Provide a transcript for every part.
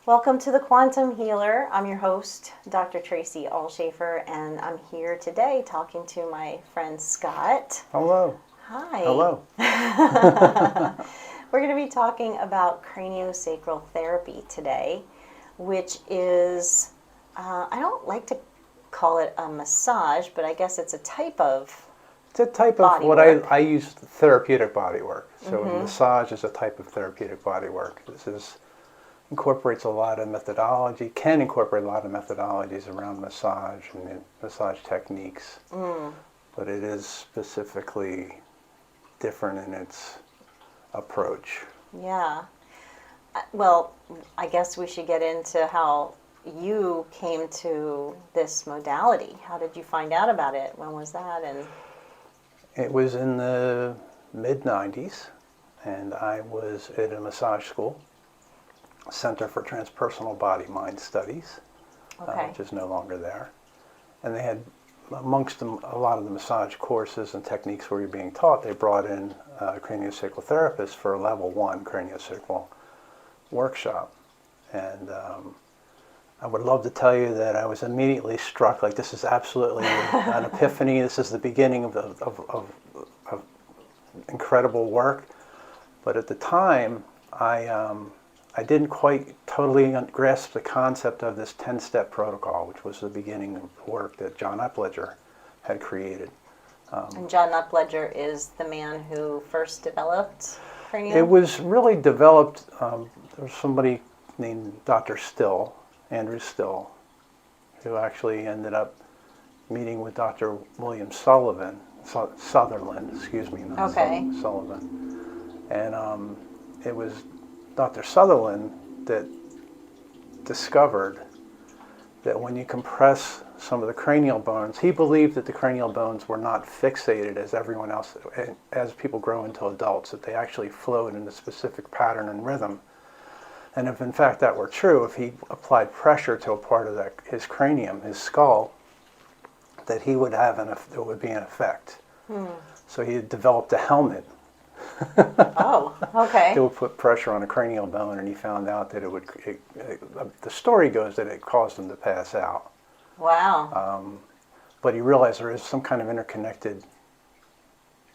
Welcome to the Quantum Healer. I'm your host, Dr. Tracey Allshafer, and I'm here today talking to my friend Scott. Hello. Hi. Hello. We're going to be talking about CranioSacral Therapy today, which is, I don't like to call it a massage, but I guess it's a type of It's a type of what I use therapeutic body work. So massage is a type of therapeutic body work. Incorporates a lot of methodology, can incorporate a lot of methodologies around massage and massage techniques, but it is specifically different in its approach. Yeah. Well, I guess we should get into how you came to this modality. How did you find out about it? When was that? And It was in the mid-90s, and I was at a massage school, Center for Transpersonal Body-Mind Studies, which is no longer there. And they had, amongst them, a lot of the massage courses and techniques where you're being taught, they brought in a craniosacral therapist for a level 1 craniosacral workshop. And I would love to tell you that I was immediately struck, like this is absolutely an epiphany, this is the beginning of incredible work. But at the time, I didn't quite totally grasp the concept of this 10-step protocol, which was the beginning of the work that John Upledger had created. and John Upledger is the man who first developed cranial? It was really developed, there was somebody named Dr. Still, Andrew Still, who actually ended up meeting with Dr. William Sutherland, not Sullivan. And it was Dr. Sutherland that discovered that when you compress some of the cranial bones, he believed that the cranial bones were not fixated as everyone else, as people grow into adults, that they actually flowed in a specific pattern and rhythm. And if in fact that were true, if he applied pressure to a part of his cranium, his skull, that he would have there would be an effect. So he had developed a helmet. Oh, okay. It would put pressure on a cranial bone, and he found out that the story goes that it caused him to pass out. Wow. But he realized there is some kind of interconnected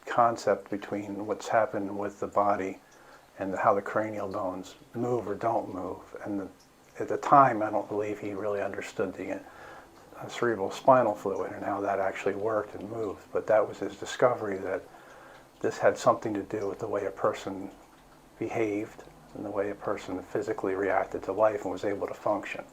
concept between what's happened with the body and how the cranial bones move or don't move. And at the time, I don't believe he really understood the cerebral-spinal fluid and how that actually worked and moved. But that was his discovery, that this had something to do with the way a person behaved and the way a person physically reacted to life and was able to function.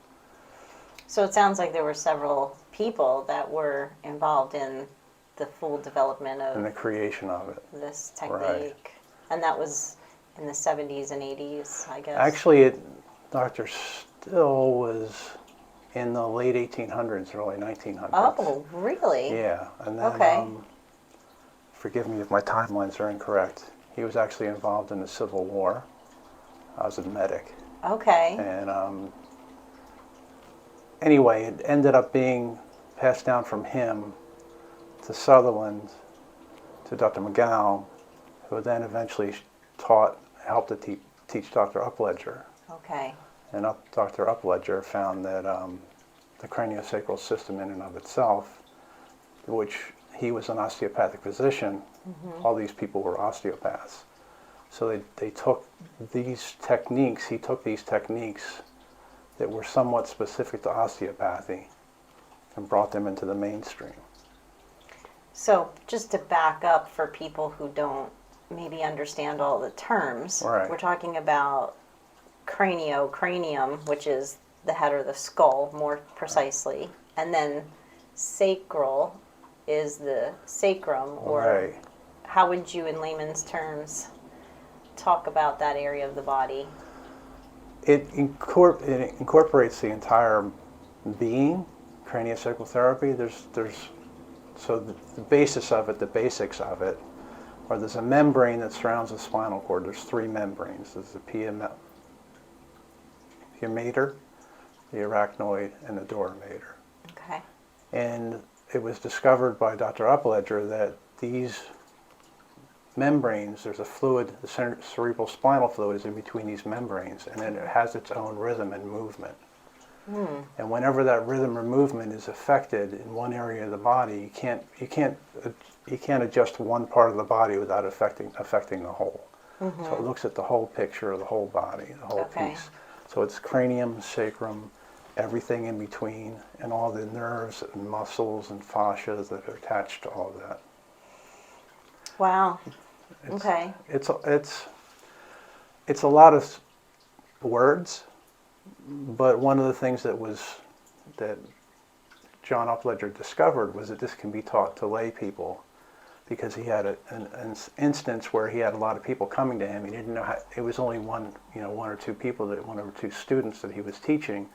So it sounds like there were several people that were involved in the full development of And the creation of it. this technique. Right. And that was in the 70s and 80s, I guess. Actually, Dr. Still was in the late 1800s, early 1900s. Oh, really? Yeah. And then, Okay. forgive me if my timelines are incorrect, he was actually involved in the Civil War. I was a medic. Okay. And anyway, it ended up being passed down from him to Sutherland, to Dr. McGowan, who then eventually helped to teach Dr. Upledger. Okay. And Dr. Upledger found that the craniosacral system in and of itself, which he was an osteopathic physician, all these people were osteopaths. So they took these techniques, he took these techniques that were somewhat specific to osteopathy and brought them into the mainstream. So just to back up for people who don't maybe understand all the terms, Right. We're talking about cranium, which is the head or the skull more precisely, and then sacral is the sacrum, or Right. how would you in layman's terms talk about that area of the body? It incorporates the entire being, craniosacral therapy. So the basis of it, the basics of it, or there's a membrane that surrounds the spinal cord. There's 3 membranes. There's the pia mater, the arachnoid, and the dura mater. Okay. And it was discovered by Dr. Upledger that these membranes, there's a fluid, the cerebral-spinal fluid is in between these membranes, and then it has its own rhythm and movement. And whenever that rhythm or movement is affected in one area of the body, you can't adjust one part of the body without affecting the whole. So it looks at the whole picture of the whole body, the whole piece. So it's cranium, sacrum, everything in between, and all the nerves and muscles and fascia that are attached to all of that. Wow. It's a lot of words, but one of the things that John Upledger discovered was that this can be taught to lay people, because he had an instance where he had a lot of people coming to him. He didn't know how. It was only one or two students that he was teaching.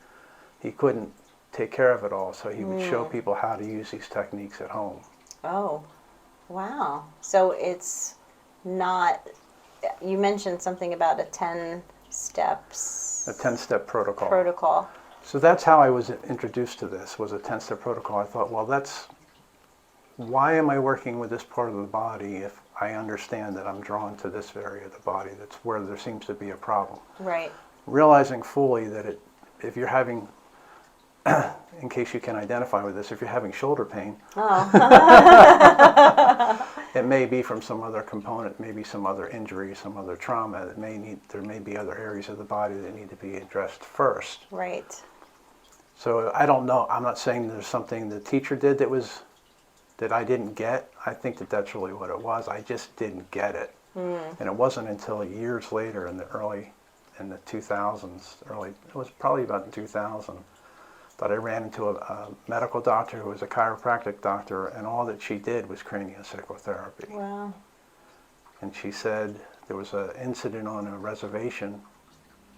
He couldn't take care of it all, so he would show people how to use these techniques at home. Oh, wow. So it's not, you mentioned something about a 10 steps. A 10-step protocol. Protocol. So that's how I was introduced to this, was a 10-step protocol. I thought, well, why am I working with this part of the body if I understand that I'm drawn to this area of the body? That's where there seems to be a problem. Right. Realizing fully that if you're having, in case you can identify with this, if you're having shoulder pain, it may be from some other component, maybe some other injury, some other trauma. There may be other areas of the body that need to be addressed first. Right. So I don't know. I'm not saying there's something the teacher did that I didn't get. I think that's really what it was. I just didn't get it. And it wasn't until years later in the 2000s, it was probably about 2000, that I ran into a medical doctor who was a chiropractic doctor, and all that she did was CranioSacral Therapy. Wow. And she said there was an incident on a reservation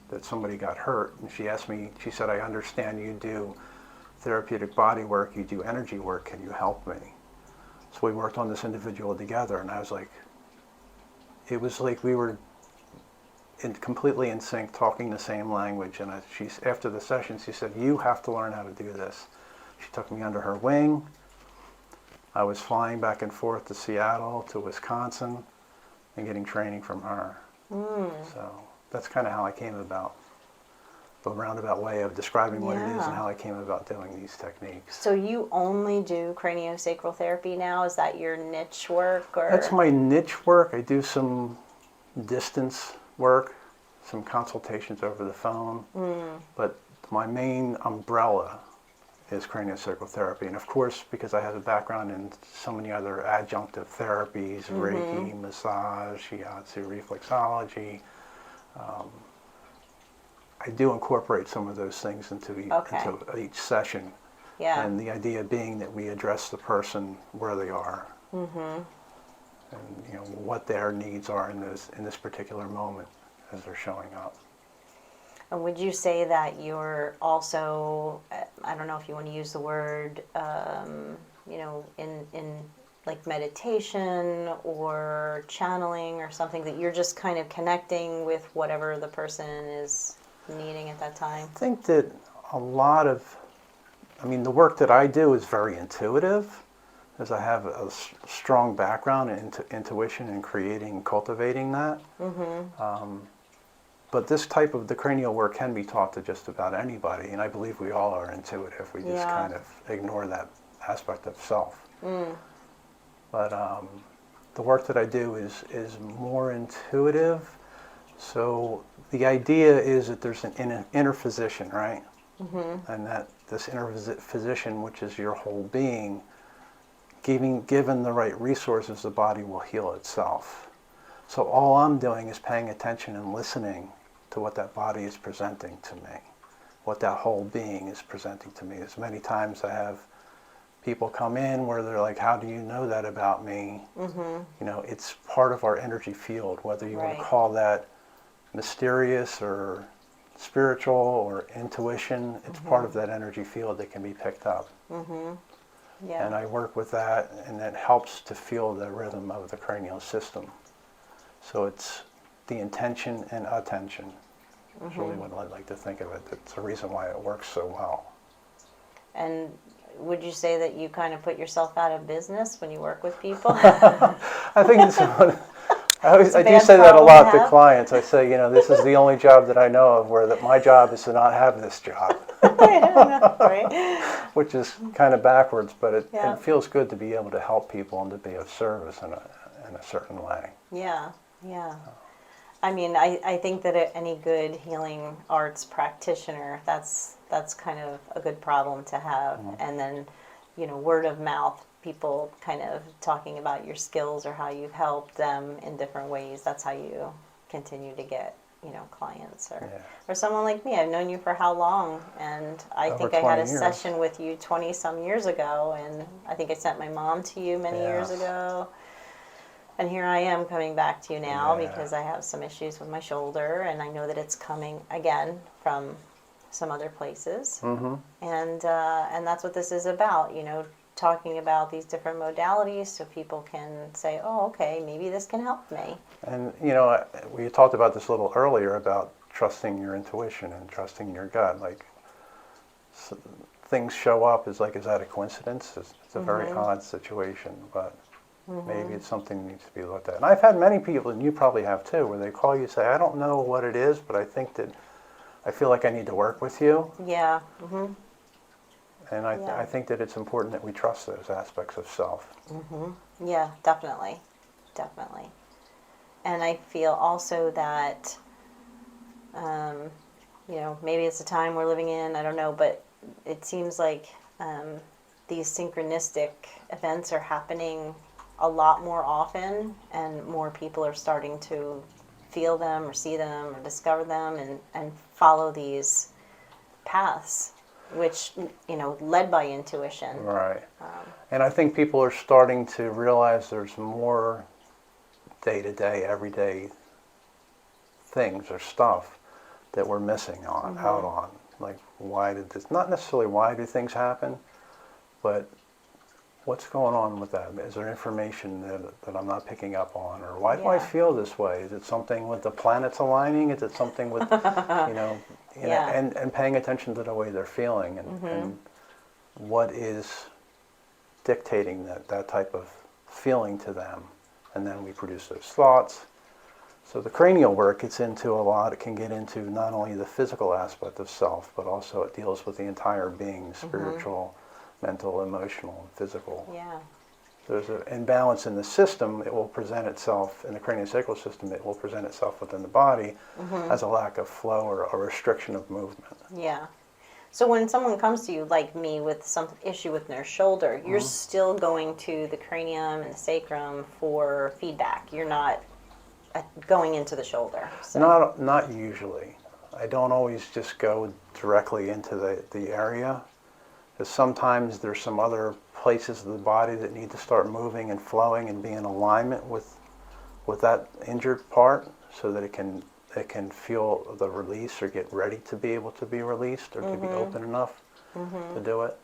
that somebody got hurt, and she asked me, she said, I understand you do therapeutic body work, you do energy work, can you help me? So we worked on this individual together, and I was like, it was like we were completely in sync, talking the same language. And after the session, she said, you have to learn how to do this. She took me under her wing. I was flying back and forth to Seattle, to Wisconsin, and getting training from her. So that's kind of how I came about, the roundabout way of describing what it is and how I came about doing these techniques. So you only do craniosacral therapy now? Is that your niche work? Or? That's my niche work. I do some distance work, some consultations over the phone, but my main umbrella is craniosacral therapy. And of course, because I have a background in so many other adjunctive therapies, Reiki, massage, shiatsu, reflexology, I do incorporate some of those things into each session. Yeah. And the idea being that we address the person where they are. And what their needs are in this particular moment as they're showing up. And would you say that you're also, I don't know if you want to use the word, in like meditation or channeling or something, that you're just kind of connecting with whatever the person is needing at that time? I think that the work that I do is very intuitive, as I have a strong background in intuition and creating and cultivating that. But this type of the cranial work can be taught to just about anybody, and I believe we all are intuitive. We just kind of ignore that aspect of self. But the work that I do is more intuitive. So the idea is that there's an inner physician, right? And that this inner physician, which is your whole being, given the right resources, the body will heal itself. So all I'm doing is paying attention and listening to what that body is presenting to me, what that whole being is presenting to me. As many times I have people come in where they're like, how do you know that about me? It's part of our energy field, whether you want to call that mysterious or spiritual or intuition. It's part of that energy field that can be picked up. And I work with that, and that helps to feel the rhythm of the cranial system. So it's the intention and attention. That's really what I like to think of it. That's the reason why it works so well. And would you say that you kind of put yourself out of business when you work with people? I think it's I do say that a lot to clients. I say, this is the only job that I know of where that my job is to not have this job. Right? Which is kind of backwards, but it Yeah. feels good to be able to help people and to be of service in a certain way. Yeah, yeah. I mean, I think that any good healing arts practitioner, that's kind of a good problem to have. And then, word of mouth, people kind of talking about your skills or how you've helped them in different ways. That's how you continue to get, clients or someone like me. I've known you for how long? And I Over think I had a 20 years. session with you 20 some years ago, and I think I sent my mom to you many years Yes. ago. And here I am coming back to you now Yeah. because I have some issues with my shoulder, and I know that it's coming again from some other places. Mm-hmm. And that's what this is about, talking about these different modalities so people can say, oh, okay, maybe this can help me. And, we talked about this a little earlier about trusting your intuition and trusting your gut. Like, things show up, is that a coincidence? It's a very odd situation, but maybe it's something that needs to be looked at. And I've had many people, and you probably have too, where they call you and say, I don't know what it is, but I feel like I need to work with you. Yeah. And I think that it's important that we trust those aspects of self. Yeah, definitely. Definitely. And I feel also that, maybe it's the time we're living in, I don't know, but it seems like these synchronistic events are happening a lot more often, and more people are starting to feel them or see them or discover them and follow these paths, which, led by intuition. Right. And I think people are starting to realize there's more day-to-day, everyday things or stuff that we're missing out on. Like, not necessarily why do things happen, but what's going on with that? Is there information that I'm not picking up on? Or why do I feel this way? Is it something with the planets aligning? Is it something with, and paying attention to the way they're feeling and what is dictating that type of feeling to them. And then we produce those thoughts. So the cranial work gets into a lot. It can get into not only the physical aspect of self, but also it deals with the entire being, spiritual, mental, emotional, and physical. Yeah. There's an imbalance in the system. It will present itself, in the craniosacral system, it will present itself within the body as a lack of flow or a restriction of movement. Yeah. So when someone comes to you, like me, with some issue with their shoulder, you're still going to the cranium and the sacrum for feedback. You're not going into the shoulder. So. Not usually. I don't always just go directly into the area, because sometimes there's some other places of the body that need to start moving and flowing and be in alignment with that injured part, so that it can feel the release or get ready to be able to be released or to be open enough to do it.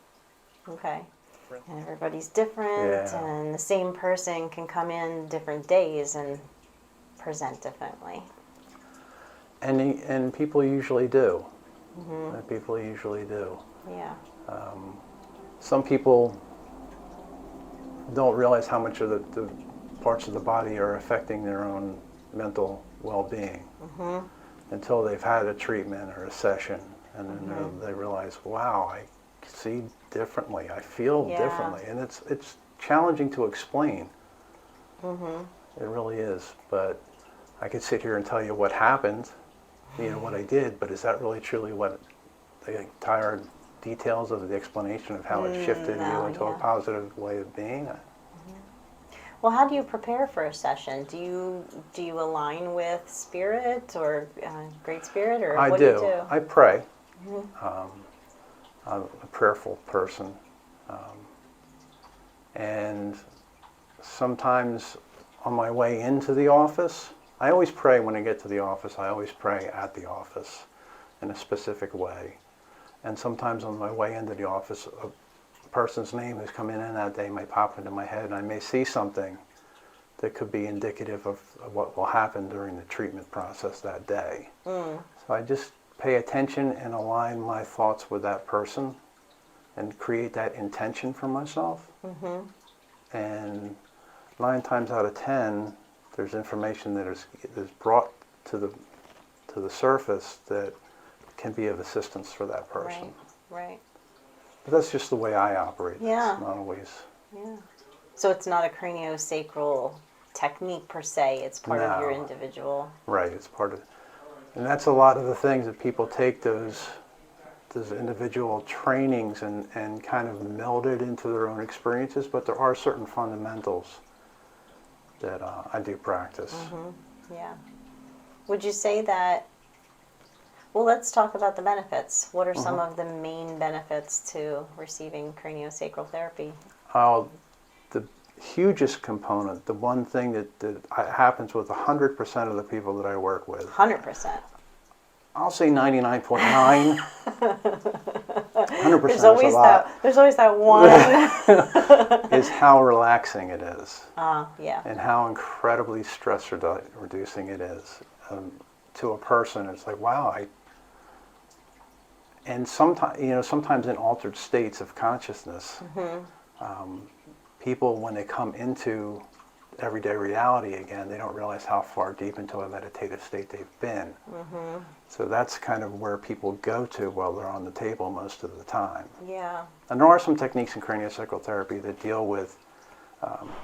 Okay. And everybody's different, and the same person can come in different days and present differently. And people usually do. People usually do. Yeah. Some people don't realize how much of the parts of the body are affecting their own mental well-being until they've had a treatment or a session, and then they realize, wow, I see differently, I feel differently, and it's challenging to explain. It really is, but I could sit here and tell you what happened, what I did, but is that really truly what the entire details of the explanation of how it shifted you into a positive way of being? Well, how do you prepare for a session? Do you align with spirit or Great Spirit, or what do you do? I pray. I'm a prayerful person, and sometimes on my way into the office, I always pray when I get to the office. I always pray at the office in a specific way, and sometimes on my way into the office, a person's name who's coming in that day might pop into my head, and I may see something that could be indicative of what will happen during the treatment process that day. So I just pay attention and align my thoughts with that person and create that intention for myself. And 9 times out of 10, there's information that is brought to the surface that can be of assistance for that person. Right. But that's just the way I operate. Yeah. It's not always. Yeah. So it's not a craniosacral technique per se. It's part of your No. individual. Right. It's part of, and that's a lot of the things that people take those individual trainings and kind of meld it into their own experiences. But there are certain fundamentals that I do practice. Yeah. Would you say that? Well, let's talk about the benefits. What are some of the main benefits to receiving craniosacral therapy? The hugest component, the one thing that happens with 100% of the people that I work with. 100%. I'll say 99.9. 100% There's is always a lot. There's always that one. Is how relaxing it is. Yeah. And how incredibly stress reducing it is. To a person, it's like, wow, and sometimes in altered states of consciousness, people, when they come into everyday reality again, they don't realize how far deep into a meditative state they've been. So that's kind of where people go to while they're on the table most of the time. Yeah. And there are some techniques in craniosacral therapy that deal with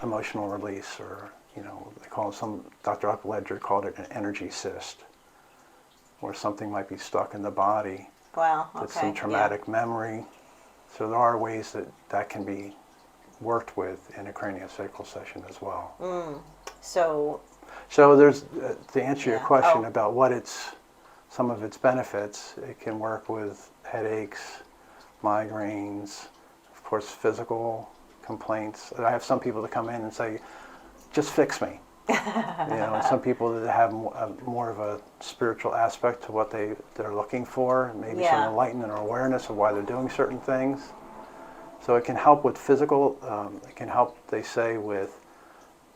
emotional release, or, they call it, Dr. Upledger called it an energy cyst, where something might be stuck in the body. Wow. Okay. It's some traumatic memory. So there are ways that can be worked with in a craniosacral session as well. So there's, to answer your Yeah. question about some of its benefits, it can work with headaches, migraines, of course physical complaints. I have some people that come in and say, just fix me. And some people that have more of a spiritual aspect to what they're looking for, maybe some enlightenment or awareness of why they're doing certain things. So it can help with physical, it can help, they say, with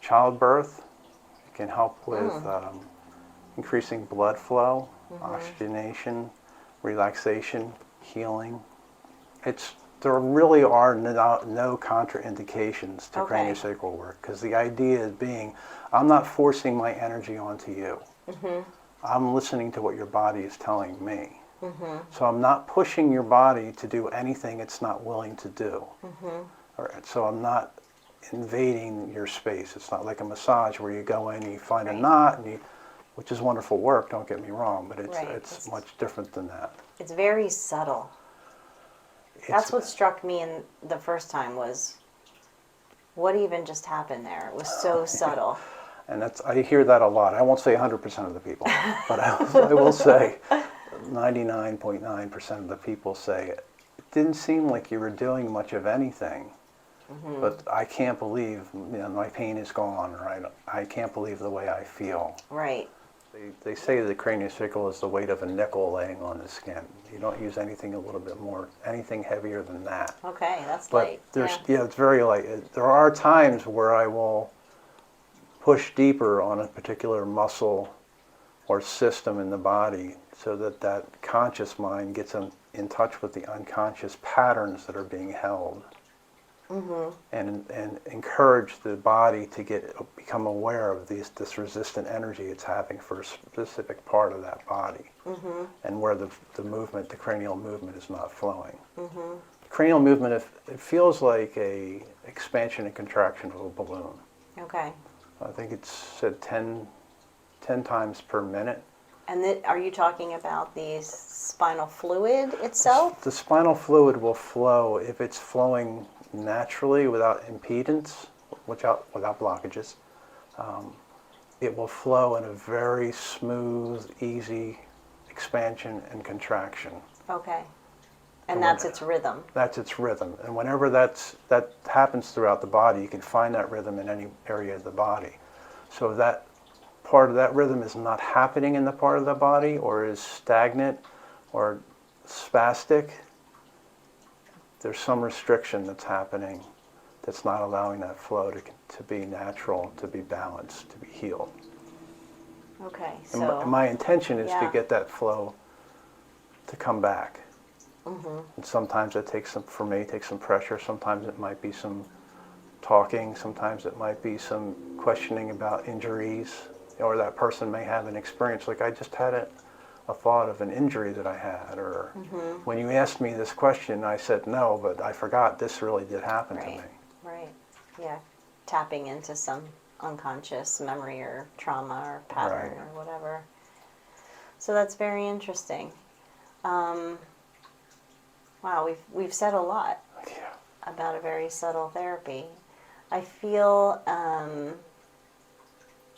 childbirth. It can help with increasing blood flow, oxygenation, relaxation, healing. There really are no contraindications to craniosacral work, because the idea is being, I'm not forcing my energy onto you. I'm listening to what your body is telling me. So I'm not pushing your body to do anything it's not willing to do. So I'm not invading your space. It's not like a massage where you go in and you find a knot, which is wonderful work, don't get me wrong, but it's much different than that. it's very subtle. That's what struck me in the first time, was what even just happened there. It was so subtle. And I hear that a lot. I won't say 100% of the people, but I will say 99.9% of the people say, it didn't seem like you were doing much of anything, but I can't believe, my pain is gone, or I can't believe the way I feel. Right. They say that craniosacral is the weight of a nickel laying on the skin. You don't use anything a little bit more, anything heavier than that. Okay, that's But light. it's very light. There are times where I will push deeper on a particular muscle or system in the body, so that conscious mind gets in touch with the unconscious patterns that are being held. And encourage the body to become aware of this resistant energy it's having for a specific part of that body, and where the cranial movement is not flowing. The cranial movement, it feels like a expansion and contraction of a balloon. Okay. I think it's said 10 times per minute. And are you talking about the spinal fluid itself? The spinal fluid will flow if it's flowing naturally without impedance, without blockages. It will flow in a very smooth, easy expansion and contraction. Okay. And that's its rhythm. That's its rhythm. And whenever that happens throughout the body, you can find that rhythm in any area of the body. So if that part of that rhythm is not happening in the part of the body, or is stagnant or spastic, there's some restriction that's happening that's not allowing that flow to be natural, to be balanced, to be healed. Okay, And my intention is to get that flow to come back. And sometimes it takes some pressure, sometimes it might be some talking. Sometimes it might be some questioning about injuries, or that person may have an experience like I just had a thought of an injury that I had, or when you asked me this question, I said no, but I forgot this really did happen to me. Right. Yeah. Tapping into some unconscious memory or trauma or pattern or whatever. So that's very interesting. Wow, we've said a lot about a very subtle therapy. I feel,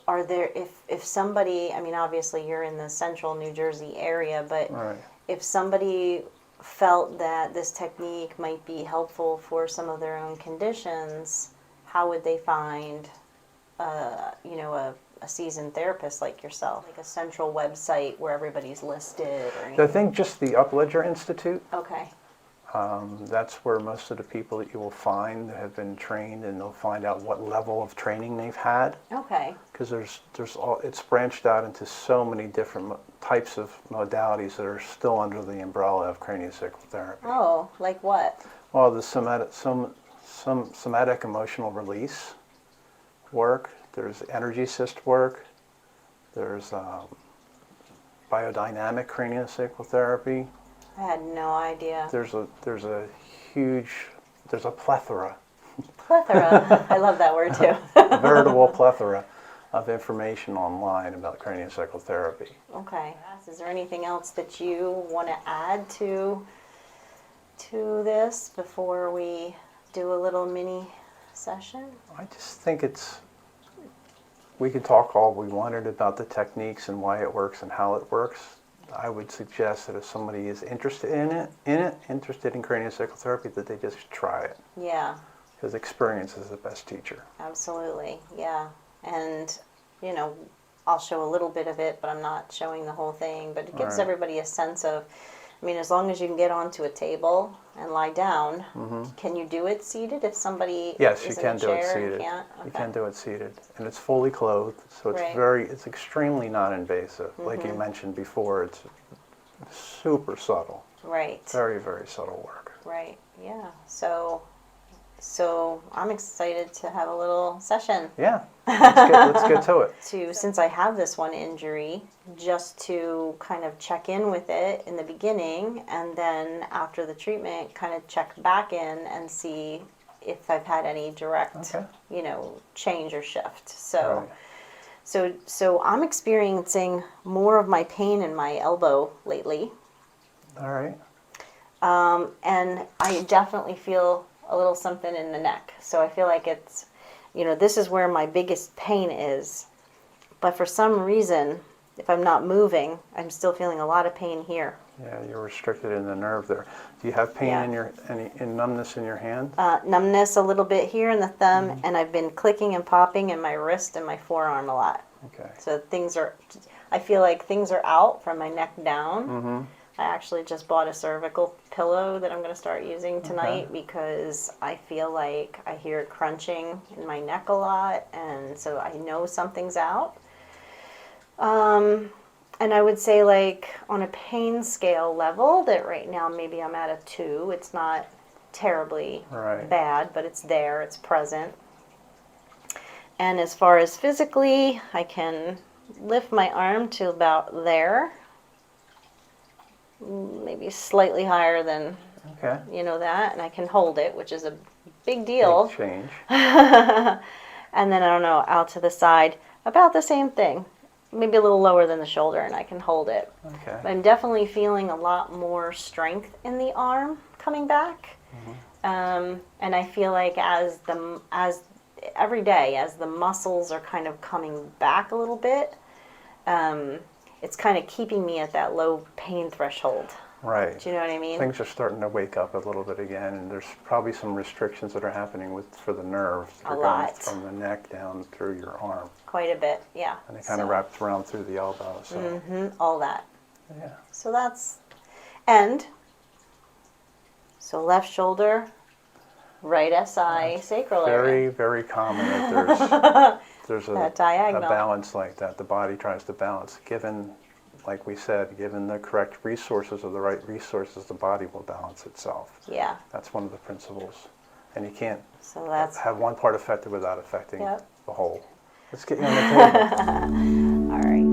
are there, if somebody, I mean, obviously you're in the central New Jersey area, but if somebody felt that this technique might be helpful for some of their own conditions, how would they find, a seasoned therapist like yourself? Like a central website where everybody's listed or anything? I think just the Upledger Institute. Okay. That's where most of the people that you will find have been trained, and they'll find out what level of training they've had. Okay. Because it's branched out into so many different types of modalities that are still under the umbrella of CranioSacral Therapy. Oh, like what? Well, the somatic emotional release work. There's energy assist work. There's biodynamic craniosacral therapy. I had no idea. There's a plethora. Plethora. I love that word too. A veritable plethora of information online about craniosacral therapy. Okay. Is there anything else that you want to add to this before we do a little mini session? I just think we could talk all we wanted about the techniques and why it works and how it works. I would suggest that if somebody is interested interested in craniosacral therapy, that they just try it. Yeah. Because experience is the best teacher. Absolutely. Yeah. And, I'll show a little bit of it, but I'm not showing the whole thing. But it gives everybody a sense of, as long as you can get onto a table and lie down, can you do it seated if somebody yes, is you can in a do it chair seated. and can't? Okay. You can do it seated. And it's fully clothed, so it's extremely non-invasive. Like you mentioned before, it's super subtle. Right. Very, very subtle work. Right. Yeah. So I'm excited to have a little session. Yeah. Let's get to it. Since I have this one injury, just to kind of check in with it in the beginning, and then after the treatment, kind of check back in and see if I've had any direct, change or shift. So I'm experiencing more of my pain in my elbow lately. All right. And I definitely feel a little something in the neck. So I feel like it's, this is where my biggest pain is. But for some reason, if I'm not moving, I'm still feeling a lot of pain here. Yeah, you're restricted in the nerve there. Do you have pain in numbness in your hand? Numbness a little bit here in the thumb, and I've been clicking and popping in my wrist and my forearm a lot. Okay. So I feel like things are out from my neck down. I actually just bought a cervical pillow that I'm going to start using tonight because I feel like I hear it crunching in my neck a lot, and so I know something's out. And I would say, like, on a pain scale level, that right now maybe I'm at a 2. It's not terribly bad, but it's there, it's present. And as far as physically, I can lift my arm to about there. Maybe slightly higher than, that, and I can hold it, which is a big deal. Big change. And then, I don't know, out to the side, about the same thing. Maybe a little lower than the shoulder, and I can hold it. Okay. But I'm definitely feeling a lot more strength in the arm coming back. And I feel like as every day, as the muscles are kind of coming back a little bit, it's kind of keeping me at that low pain threshold. Right. Do you know what I mean? Things are starting to wake up a little bit again, and there's probably some restrictions that are happening for the nerves. A lot. From the neck down through your arm. Quite a bit, yeah. And they kind of wrapped around through the elbow. So. All that. Yeah. So left shoulder, right SI, sacral area. Very, very common that there's a diagonal balance like that. The body tries to balance. Given, like we said, given the correct resources or the right resources, the body will balance itself. Yeah. That's one of the principles. And you can't So that's have one part affected without affecting Yep. the whole. Let's get you on the table. all right.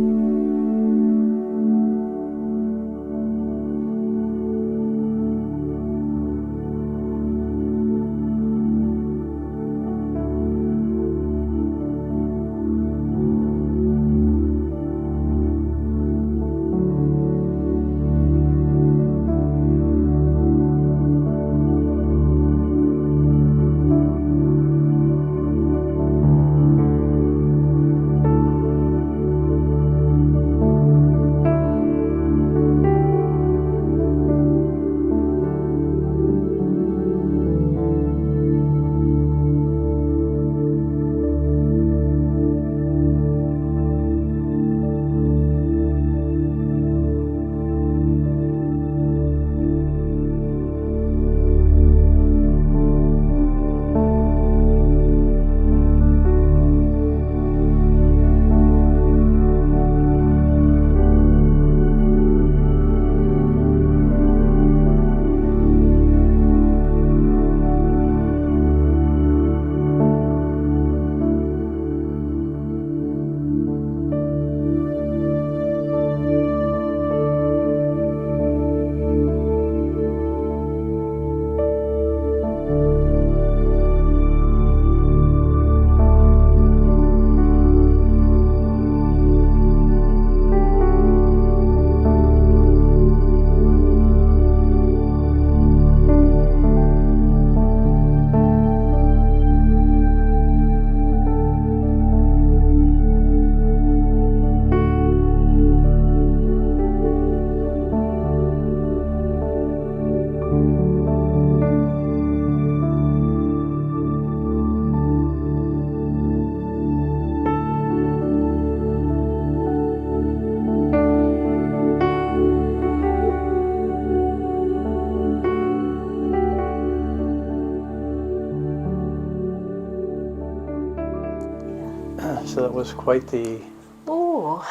So that was quite the Ooh.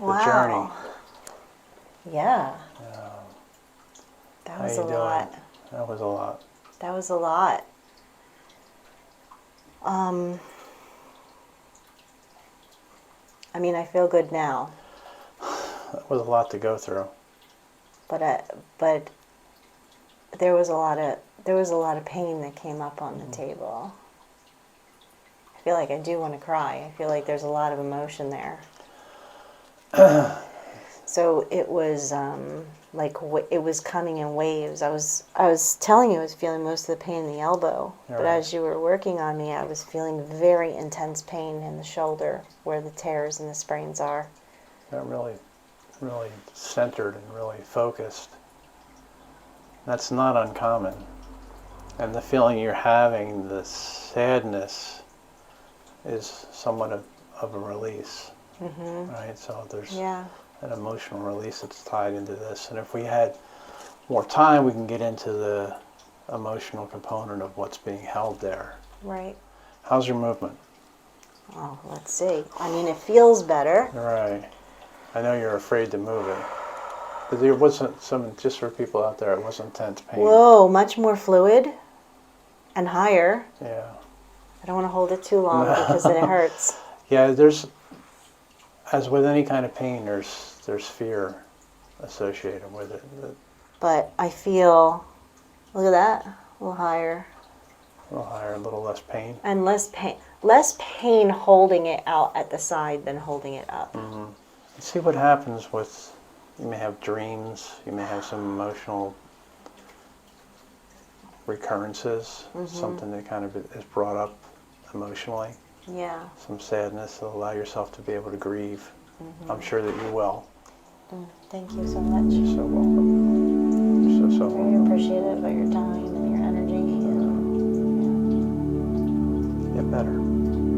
Wow. journey. Yeah. That How was you a doing? lot. That was a lot. That was a lot. I mean, I feel good now, That was a lot to go through. but there was a lot of pain that came up on the table. I feel like I do want to cry. I feel like there's a lot of emotion there. So it was it was coming in waves. I was telling you I was feeling most of the pain in the elbow, but Right. as you were working on me, I was feeling very intense pain in the shoulder where the tears and the sprains are. Got really, really centered and really focused. That's not uncommon. And the feeling you're having, the sadness, is somewhat of a release. Mm-hmm. Right? So there's Yeah. an emotional release that's tied into this. And if we had more time, we can get into the emotional component of what's being held there. Right. How's your movement? Oh, let's see. I mean, it feels better. Right. I know you're afraid to move it. But there wasn't some, just for people out there, it wasn't intense pain. Whoa, much more fluid and higher. Yeah. I don't want to hold it too long because then it hurts. Yeah, there's, as with any kind of pain, there's fear associated with it. But I feel, look at that, a little higher. A little higher, a little less pain. And less pain holding it out at the side than holding it up. Mm-hmm. See what happens with, you may have dreams, you may have some emotional recurrences, something that kind of is brought up emotionally, Yeah. some sadness, to allow yourself to be able to grieve. I'm sure that you will. Thank you so much. You're so welcome. So Very welcome. appreciative of your time and your energy. Get better.